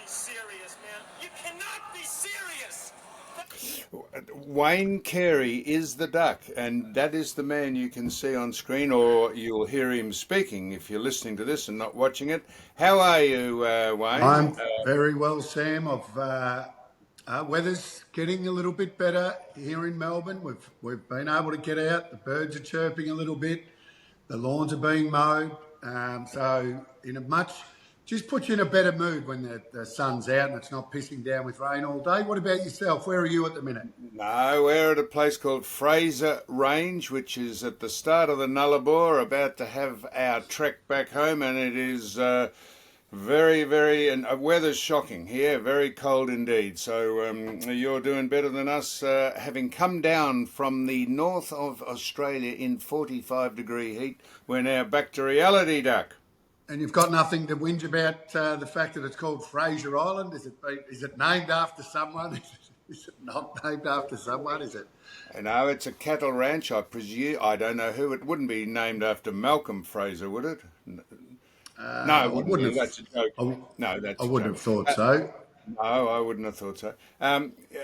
serious, man. You cannot be serious. Wayne Carey is the duck, and that is the man you can see on screen, or you'll hear him speaking if you're listening to this and not watching it. How are you, Wayne? I'm very well, Sam. Weather's getting a little bit better here in Melbourne. We've been able to get out. The birds are chirping a little bit. The lawns are being mowed. So just puts you in a better mood when the sun's out and it's not pissing down with rain all day. What about yourself? Where are you at the minute? No, we're at a place called Fraser Range, which is at the start of the Nullarbor, about to have our trek back home, and it is and weather's shocking here, very cold indeed. So you're doing better than us, having come down from the north of Australia in 45-degree heat. We're now back to reality, Duck. And you've got nothing to whinge about the fact that it's called Fraser Island. Is it named after someone? Is it not named after someone? Is it? No, it's a cattle ranch. I presume. I don't know who. It wouldn't be named after Malcolm Fraser, would it? No, it wouldn't. That's a joke. I wouldn't have thought so. No, I wouldn't have thought so.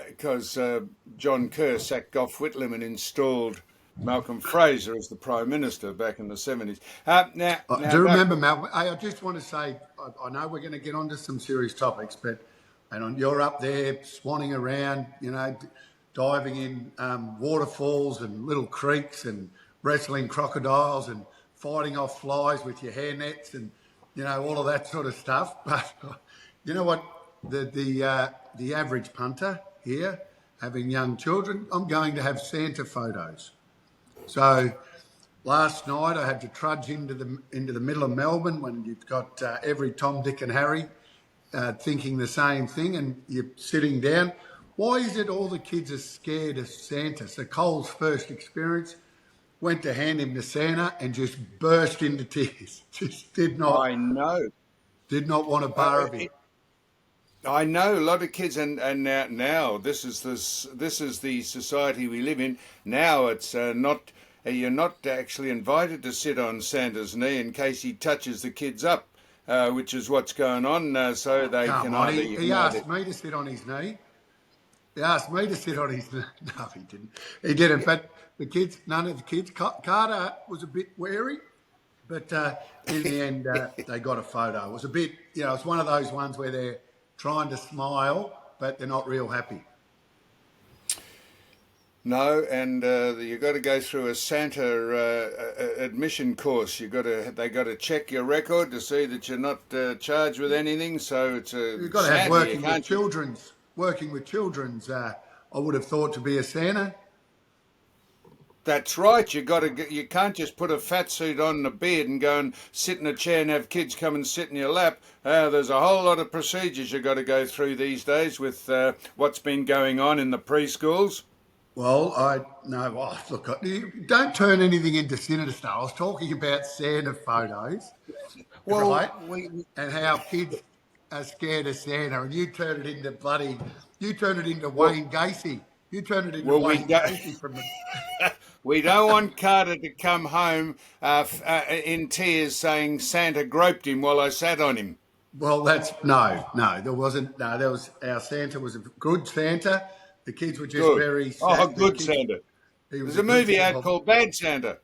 Because John Kerr sacked Gough Whitlam and installed Malcolm Fraser as the Prime Minister back in the 70s. I do remember, Malcolm. I just want to say, I know we're going to get onto some serious topics, but you're up there swanning around, diving in waterfalls and little creeks and wrestling crocodiles and fighting off flies with your hair nets and all of that sort of stuff. But you know what? The average punter here, having young children, I'm going to have Santa photos. So last night I had to trudge into the middle of Melbourne when you've got every Tom, Dick and Harry thinking the same thing, and you're sitting down. Why is it all the kids are scared of Santa? So Cole's first experience, went to hand him to Santa and just burst into tears. Just did not. I know. Did not want a bar of it. I know a lot of kids, and now this is the society we live in. Now it's not. You're not actually invited to sit on Santa's knee in case he touches the kids up, which is what's going on. So they can either. He asked me to sit on his knee. He asked me to sit on his knee. No, he didn't. He didn't. But the kids, none of the kids. Carter was a bit wary, but in the end, they got a photo. It was a bit, it's one of those ones where they're trying to smile, but they're not real happy. No, and you got to go through a Santa admission course. They got to check your record to see that you're not charged with anything. So you've got to have working with children's. I would have thought to be a Santa. That's right. You can't just put a fat suit on, a beard, and go and sit in a chair and have kids come and sit in your lap. There's a whole lot of procedures you've got to go through these days with what's been going on in the preschools. Well, look, don't turn anything into sinister. I was talking about Santa photos, right? And how kids are scared of Santa, and you turn it into Wayne Gacy. You turn it into Wayne Gacy from the... We don't want Carter to come home in tears saying Santa groped him while I sat on him. Well, there wasn't. No, our Santa was a good Santa. The kids were just very sad. Oh, good Santa. There's a movie out called Bad Santa.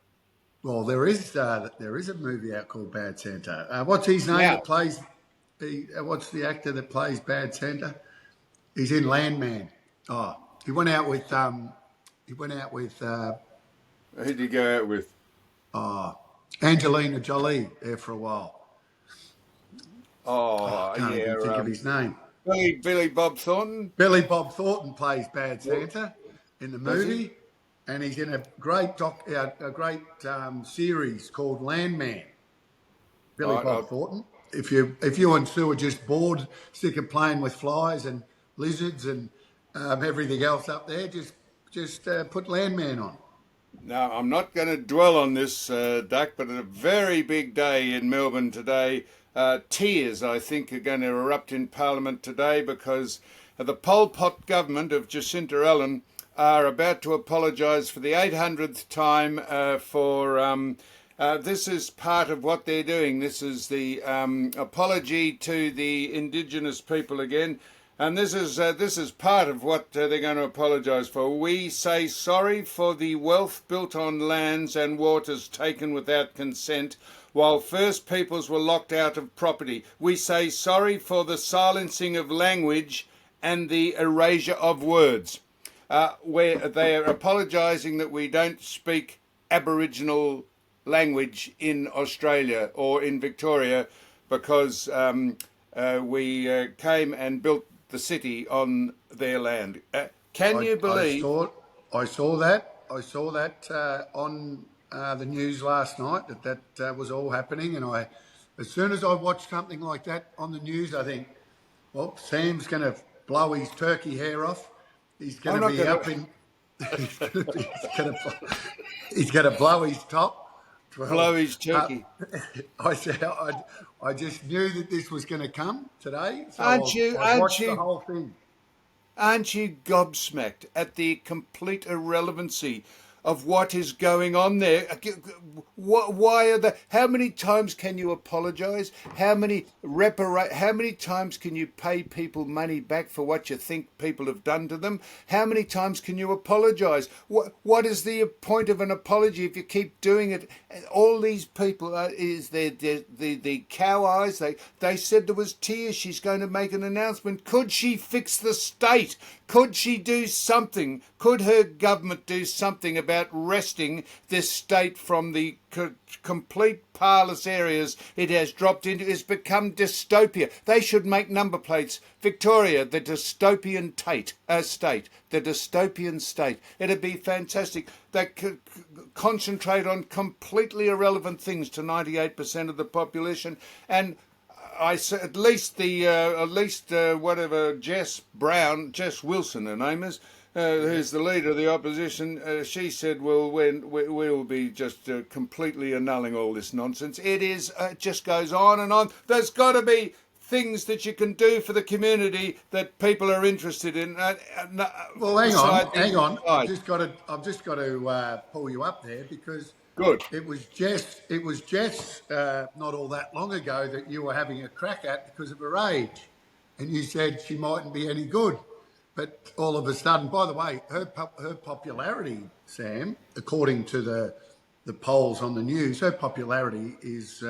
Well, there is a movie out called Bad Santa. What's his name that plays? What's the actor that plays Bad Santa? He's in Landman. Oh, he went out with. Who did he go out with? Angelina Jolie there for a while. I can't even think of his name. Billy Bob Thornton. Billy Bob Thornton plays Bad Santa in the movie, and he's in a great series called Landman. Billy Bob Thornton. If you and Sue are just bored, sick of playing with flies and lizards and everything else up there, just put Landman on. Now, I'm not going to dwell on this, Duck, but a very big day in Melbourne today. Tears, I think, are going to erupt in Parliament today because the Pol Pot government of Jacinta Allen are about to apologise for the 800th time for This is part of what they're doing. This is the apology to the Indigenous people again. And this is part of what they're going to apologise for. We say sorry for the wealth built on lands and waters taken without consent, while First Peoples were locked out of property. We say sorry for the silencing of language and the erasure of words. Where they are apologising that we don't speak Aboriginal language in Australia or in Victoria because we came and built the city on their land. Can you believe? I saw that. I saw that on the news last night. That was all happening, and as soon as I watch something like that on the news, I think, well, Sam's going to blow his turkey hair off. He's going to be up in. He's going to blow his top. Blow his turkey. I just knew that this was going to come today, so I watched the whole thing. Aren't you gobsmacked at the complete irrelevancy of what is going on there? Why are the? How many times can you apologise? How many times can you pay people money back for what you think people have done to them? How many times can you apologise? What is the point of an apology if you keep doing it? All these people the cow eyes. They said there was tears. She's going to make an announcement. Could she fix the state? Could she do something? Could her government do something about wresting this state from the complete parlous areas it has dropped into? It's become dystopia. They should make number plates. Victoria, the dystopian state. The dystopian state. It'd be fantastic. They could concentrate on completely irrelevant things to 98% of the population, and I said at least whatever Jess Wilson, her name is, who's the leader of the opposition. She said, "Well, we'll be just completely annulling all this nonsense." It just goes on and on. There's got to be things that you can do for the community that people are interested in. Well, hang on. I've just got to pull you up there because. Good. It was Jess not all that long ago that you were having a crack at because of her age, and you said she mightn't be any good. But all of a sudden, by the way, her popularity, Sam, according to the polls on the news, her popularity is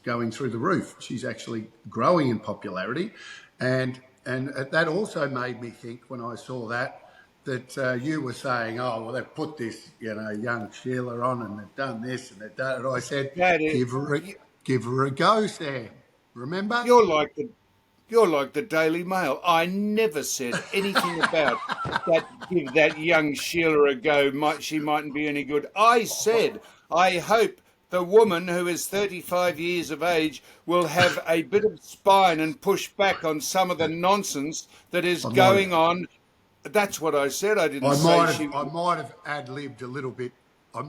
going through the roof. She's actually growing in popularity, and that also made me think when I saw that you were saying, oh, well, they've put this, young Sheila on and they've done this and they've done it. I said, give her a go, Sam. Remember? You're like the Daily Mail. I never said anything about that. Give that young Sheila a go. She mightn't be any good. I said, I hope the woman who is 35 years of age will have a bit of spine and push back on some of the nonsense that is going on. That's what I said. I didn't say she... I might have ad-libbed a little bit. You're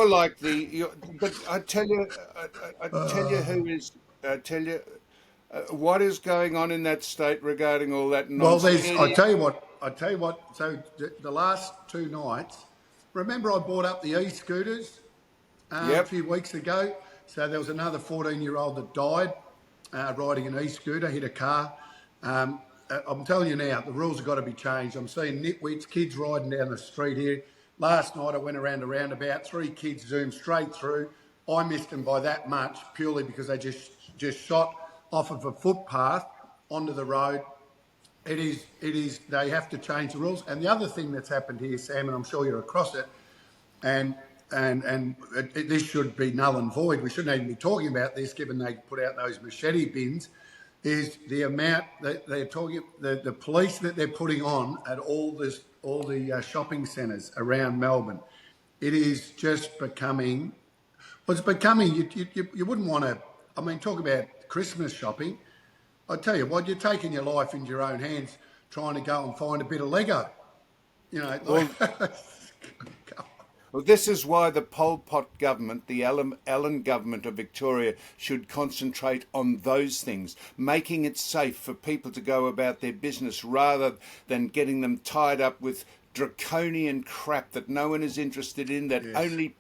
like but I tell you what is going on in that state regarding all that nonsense. Well, I tell you what. So the last 2 nights, remember I bought up the e-scooters a few weeks ago. So there was another 14-year-old that died. Riding an e-scooter, hit a car. I'm telling you now, the rules have got to be changed. I'm seeing nitwits, kids riding down the street here. Last night I went around a roundabout, 3 kids zoomed straight through. I missed them by that much purely because they just shot off of a footpath onto the road. It is. They have to change the rules. And the other thing that's happened here, Sam, and I'm sure you're across it, and this should be null and void. We shouldn't even be talking about this, given they put out those machete bins. Is the amount that they're talking, the police that they're putting on at all the shopping centres around Melbourne. It is just becoming. Well, it's becoming. You wouldn't want to. I mean, talk about Christmas shopping. I tell you what, you're taking your life into your own hands, trying to go and find a bit of Lego. Well, this is why the Pol Pot government, the Allen government of Victoria, should concentrate on those things, making it safe for people to go about their business rather than getting them tied up with draconian crap that no one is interested in, that Yes.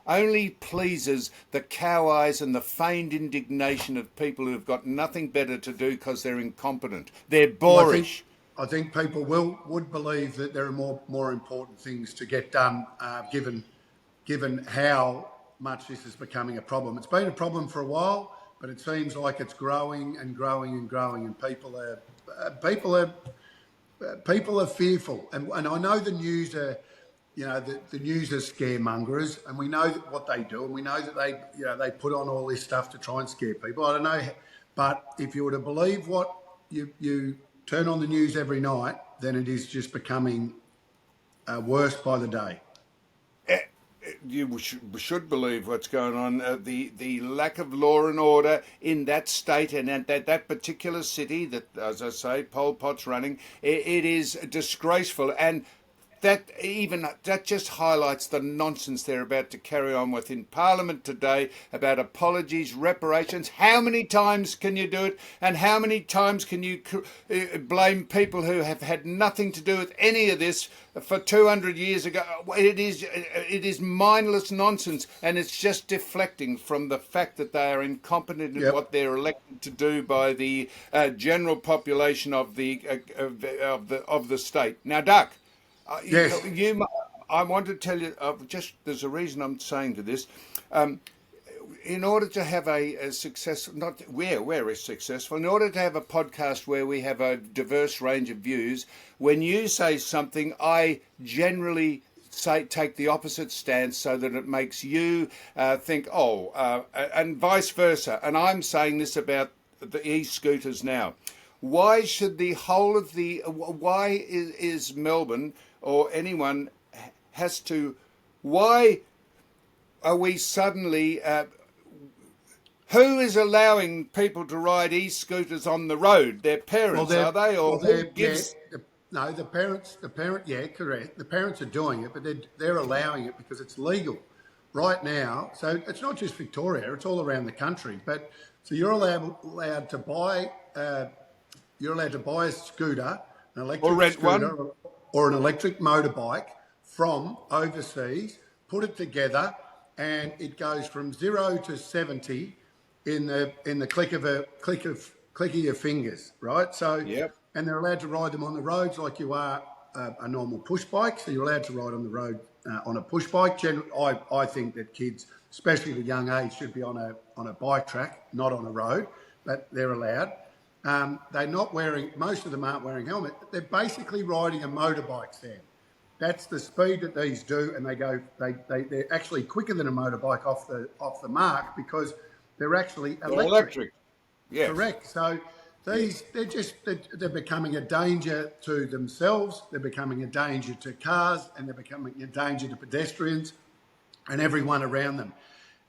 only pleases the cow eyes and the feigned indignation of people who have got nothing better to do because they're incompetent. They're Well, boorish. I think people would believe that there are more important things to get done, given how much this is becoming a problem. It's been a problem for a while, but it seems like it's growing and growing and growing, and people are fearful. And I know the news are, the news are scaremongers, and we know that what they do, and we know that they put on all this stuff to try and scare people. I don't know, but if you were to believe what you turn on the news every night, then it is just becoming worse by the day. You should believe what's going on. The lack of law and order in that state and at that particular city that, as I say, Pol Pot's running, it is disgraceful. And that just highlights the nonsense they're about to carry on with in Parliament today about apologies, reparations. How many times can you do it, and how many times can you blame people who have had nothing to do with any of this for 200 years ago? It is mindless nonsense, and it's just deflecting from the fact that they are incompetent in what they're elected to do by the general population of the state. Now, Duck. Yes. I want to tell you, there's a reason I'm saying to this. In order to have a successful, not where we're successful, in order to have a podcast where we have a diverse range of views, when you say something, I generally take the opposite stance so that it makes you think, and vice versa. And I'm saying this about the e-scooters now. Why should the whole of why is Melbourne or anyone why are we suddenly, who is allowing people to ride e-scooters on the road? Their parents, are they? Or who gives... No, correct. The parents are doing it, but they're allowing it because it's legal right now. So it's not just Victoria, it's all around the country. But so you're allowed to buy a scooter, an electric scooter, or an electric motorbike from overseas, put it together, and it goes from 0 to 70 in the click of your fingers, right? So, and they're allowed to ride them on the roads like you are a normal push bike. So you're allowed to ride on the road on a push bike. I think that kids, especially at a young age, should be on a bike track, not on a road, but they're allowed. They're not wearing, most of them aren't wearing helmet. They're basically riding a motorbike, Sam. That's the speed that these do, and they're actually quicker than a motorbike off the mark because they're actually electric. Yes. Correct. So they're becoming a danger to themselves. They're becoming a danger to cars, and they're becoming a danger to pedestrians and everyone around them.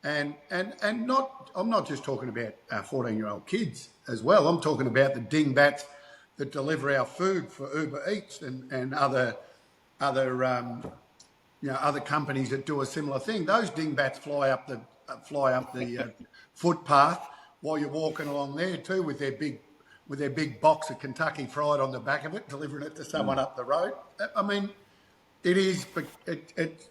And I'm not just talking about 14-year-old kids as well. I'm talking about the dingbats that deliver our food for Uber Eats and other companies that do a similar thing. Those dingbats fly up the footpath while you're walking along there too, with their big box of Kentucky Fried on the back of it, delivering it to someone up the road. I mean, it is.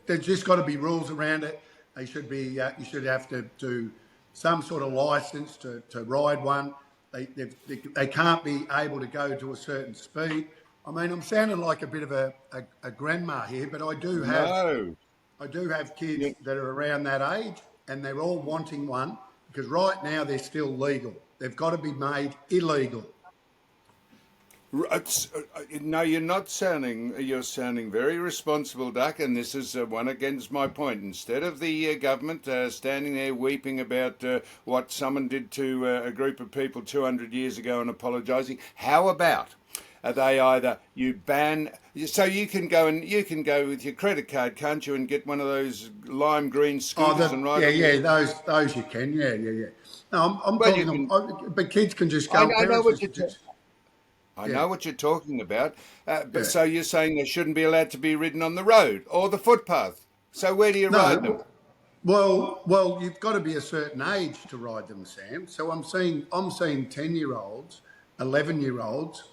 There's just got to be rules around it. They should be. You should have to do some sort of license to ride one. They can't be able to go to a certain speed. I mean, I'm sounding like a bit of a grandma here, but I do have kids that are around that age, and they're all wanting one because right now they're still legal. They've got to be made illegal. No, you're not sounding. You're sounding very responsible, Duck, and this is one against my point. Instead of the government standing there weeping about what someone did to a group of people 200 years ago and apologising, how about they either you ban, so you can go with your credit card, can't you, and get one of those lime green scooters and ride? Those you can, yeah. No, I'm talking, but kids can just go. I know what you're talking about, but so you're saying they shouldn't be allowed to be ridden on the road or the footpath. So where do you ride them? Well, you've got to be a certain age to ride them, Sam. So I'm seeing 10-year-olds, 11-year-olds,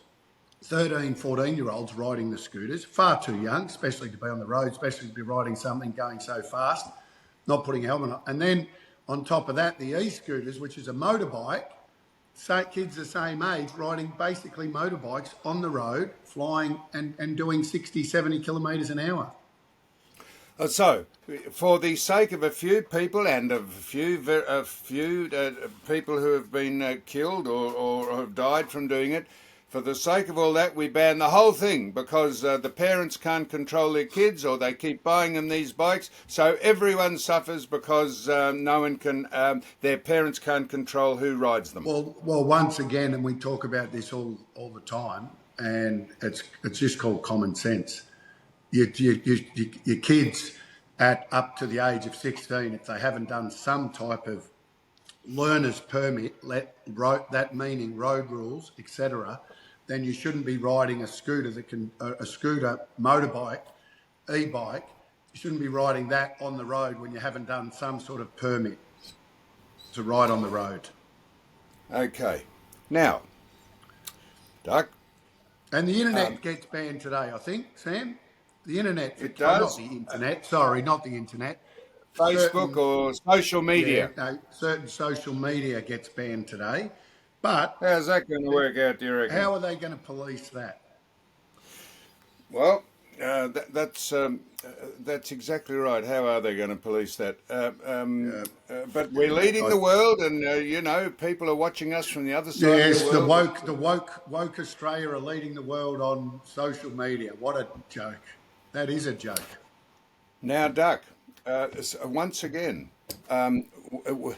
13, 14-year-olds riding the scooters, far too young, especially to be on the road, especially to be riding something going so fast, not putting a helmet on. And then on top of that, the e-scooters, which is a motorbike, kids the same age riding basically motorbikes on the road, flying and doing 60, 70 kilometres an hour. So, for the sake of a few people and a few people who have been killed or have died from doing it, for the sake of all that, we ban the whole thing because the parents can't control their kids or they keep buying them these bikes. So everyone suffers because no one can, their parents can't control who rides them. Well, once again, and we talk about this all the time, and it's just called common sense. Your kids at up to the age of 16, if they haven't done some type of learner's permit, that meaning road rules, etc., then you shouldn't be riding a scooter motorbike, e-bike. You shouldn't be riding that on the road when you haven't done some sort of permit to ride on the road. Okay. Now, Duck. And the internet gets banned today, I think, Sam. The internet. It does. Not the internet. Sorry, not the internet. Facebook or social media. Yeah, no, certain social media gets banned today. But how's that going to work out, do you reckon? How are they going to police that? Well, that's exactly right. How are they going to police that? But we're leading the world, and people are watching us from the other side. Yes, of the world. the woke Australia are leading the world on social media. What a joke! That is a joke. Now, Duck, once again, the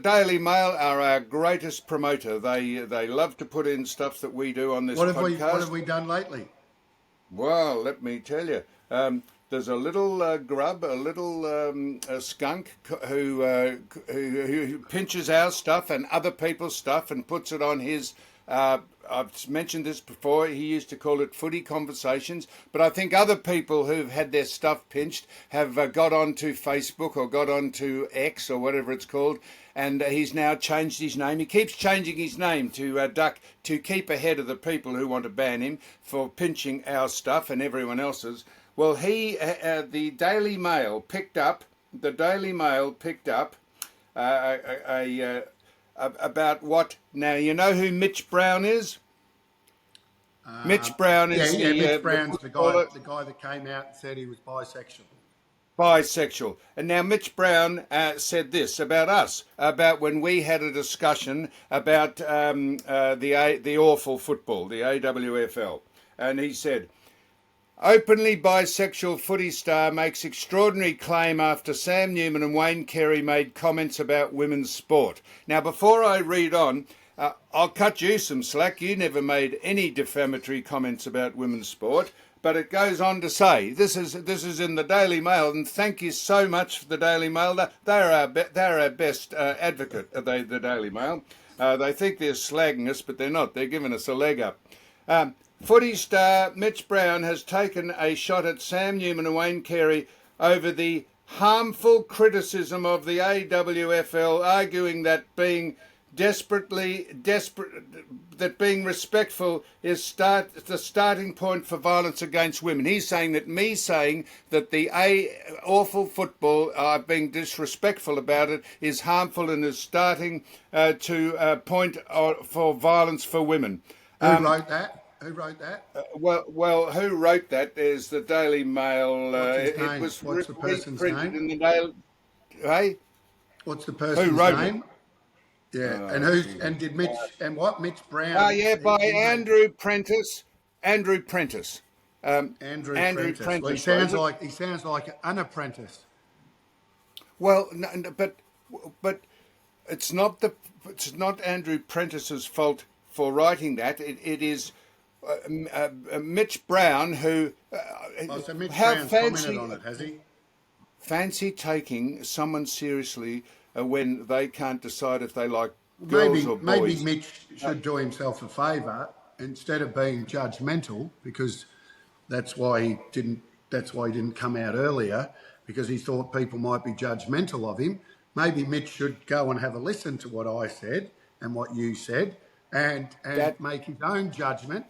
Daily Mail are our greatest promoter. They love to put in stuff that we do on this podcast. What have we done lately? Well, let me tell you. There's a little grub, a little skunk who pinches our stuff and other people's stuff and puts it on his. I've mentioned this before. He used to call it footy conversations, but I think other people who've had their stuff pinched have got onto Facebook or got onto X or whatever it's called, and he's now changed his name. He keeps changing his name to Duck to keep ahead of the people who want to ban him for pinching our stuff and everyone else's. Well, the Daily Mail picked up about what. Now, you know who Mitch Brown is? Mitch Brown is Mitch Brown's the guy that came out and said he was bisexual. Bisexual. And now Mitch Brown said this about us, about when we had a discussion about the awful football, the AWFL. And he said, openly bisexual footy star makes extraordinary claim after Sam Newman and Wayne Carey made comments about women's sport. Now, before I read on, I'll cut you some slack. You never made any defamatory comments about women's sport. But it goes on to say, this is in the Daily Mail, and thank you so much for the Daily Mail. They're our best advocate, the Daily Mail. They think they're slagging us, but they're not. They're giving us a leg up. Footy star Mitch Brown has taken a shot at Sam Newman and Wayne Carey over the harmful criticism of the AWFL, arguing that being being respectful is the starting point for violence against women. He's saying that me saying that the awful football, being disrespectful about it, is harmful and is starting to point for violence for women. Who wrote that? Who wrote that? Well, who wrote that is the Daily Mail. What's the person's name? In the Daily. Hey? What's the person's name? Yeah, Mitch Brown? By Andrew Prentice. Andrew Prentice. Andrew Prentice. Well, he sounds like an apprentice. Well, no, but it's not Andrew Prentice's fault for writing that. It is Mitch Brown who. So Mitch Brown's commented on it, has he? Fancy taking someone seriously when they can't decide if they like girls or boys. Maybe Mitch should do himself a favour instead of being judgmental, because that's why he didn't come out earlier, because he thought people might be judgmental of him. Maybe Mitch should go and have a listen to what I said and what you said, and That make his own judgment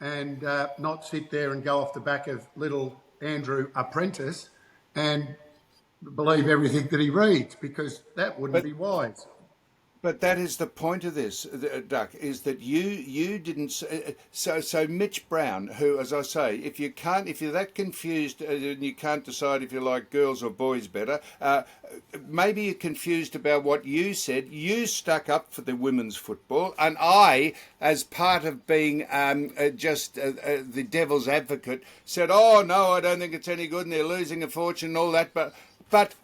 and not sit there and go off the back of little Andrew Apprentice and believe everything that he reads, because that wouldn't but be wise. But that is the point of this, Duck, is that you didn't. So Mitch Brown, who, as I say, if you're that confused and you can't decide if you like girls or boys better, maybe you're confused about what you said. You stuck up for the women's football, and I, as part of being just the devil's advocate, said, "Oh no, I don't think it's any good, and they're losing a fortune and all that." But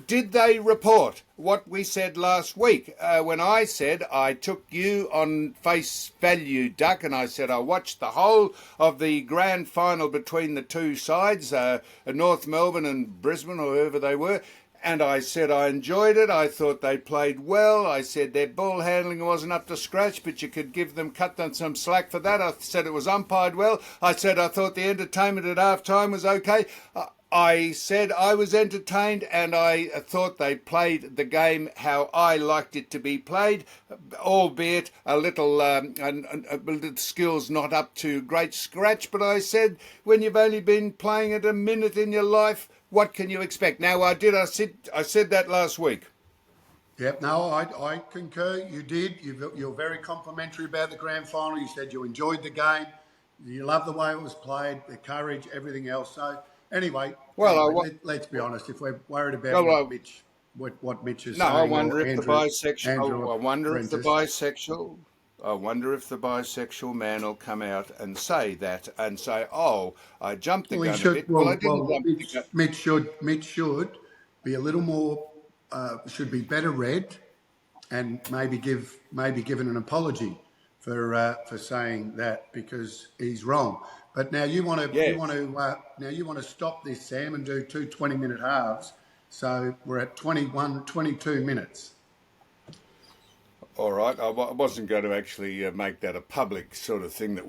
did they report what we said last week when I said I took you on face value, Duck, and I said I watched the whole of the grand final between the two sides, North Melbourne and Brisbane or whoever they were, and I said I enjoyed it. I thought they played well. I said their ball handling wasn't up to scratch, but you could cut them some slack for that. I said it was umpired well. I said I thought the entertainment at half time was okay. I said I was entertained, and I thought they played the game how I liked it to be played, albeit a little skills not up to great scratch. But I said, when you've only been playing it a minute in your life, what can you expect? Now, I said that last week. Yep, no, I concur. You did. You're very complimentary about the grand final. You said you enjoyed the game. You love the way it was played, the courage, everything else. So anyway, let's be honest. If we're worried about what Mitch is no, I saying, wonder or if Andrew, I wonder if the Apprentice. bisexual man will come out and say that, and say, "Oh, I jumped the Well, he gun a should. bit." Well, I didn't Well, jump the gun. Mitch should be a little more. Should be better read, and maybe given an apology for saying that, because he's wrong. But now you want Yes. to stop this, Sam, and do two 20-minute halves. So we're at 22 minutes. All right. I wasn't going to actually make that a public sort of thing that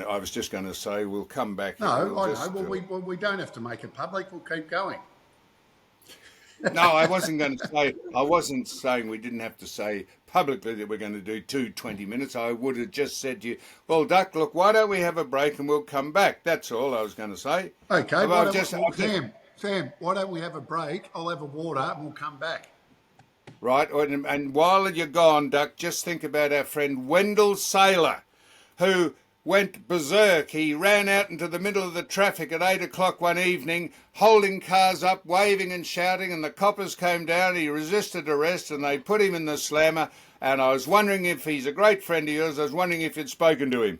I was just going to say we'll come back. No, We'll I just, know. Well, we don't have to make it public. We'll keep going. No, I wasn't going to say. I wasn't saying we didn't have to say publicly that we're going to do 20 minutes. I would have just said to you, "Well, Duck, look, why don't we have a break and we'll come back?" That's all I was going to say. Okay. Sam, why don't we have a break? I'll have a water and we'll come back. Right, and while you're gone, Duck, just think about our friend Wendell Saylor, who went berserk. He ran out into the middle of the traffic at 8 o'clock one evening, holding cars up, waving and shouting, and the coppers came down. He resisted arrest, and they put him in the slammer. And I was wondering if he's a great friend of yours. I was wondering if you'd spoken to him.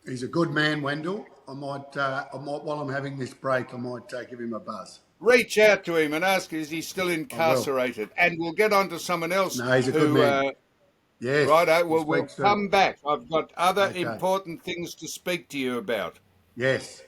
He's a good man, Wendell. I might, while I'm having this break, I might give him a buzz. Reach out to him and ask, is he still incarcerated? And we'll get on to someone else. No, he's a good man. Yes. Righto, well, we'll come back. I've got other important things to speak to you about. Yes.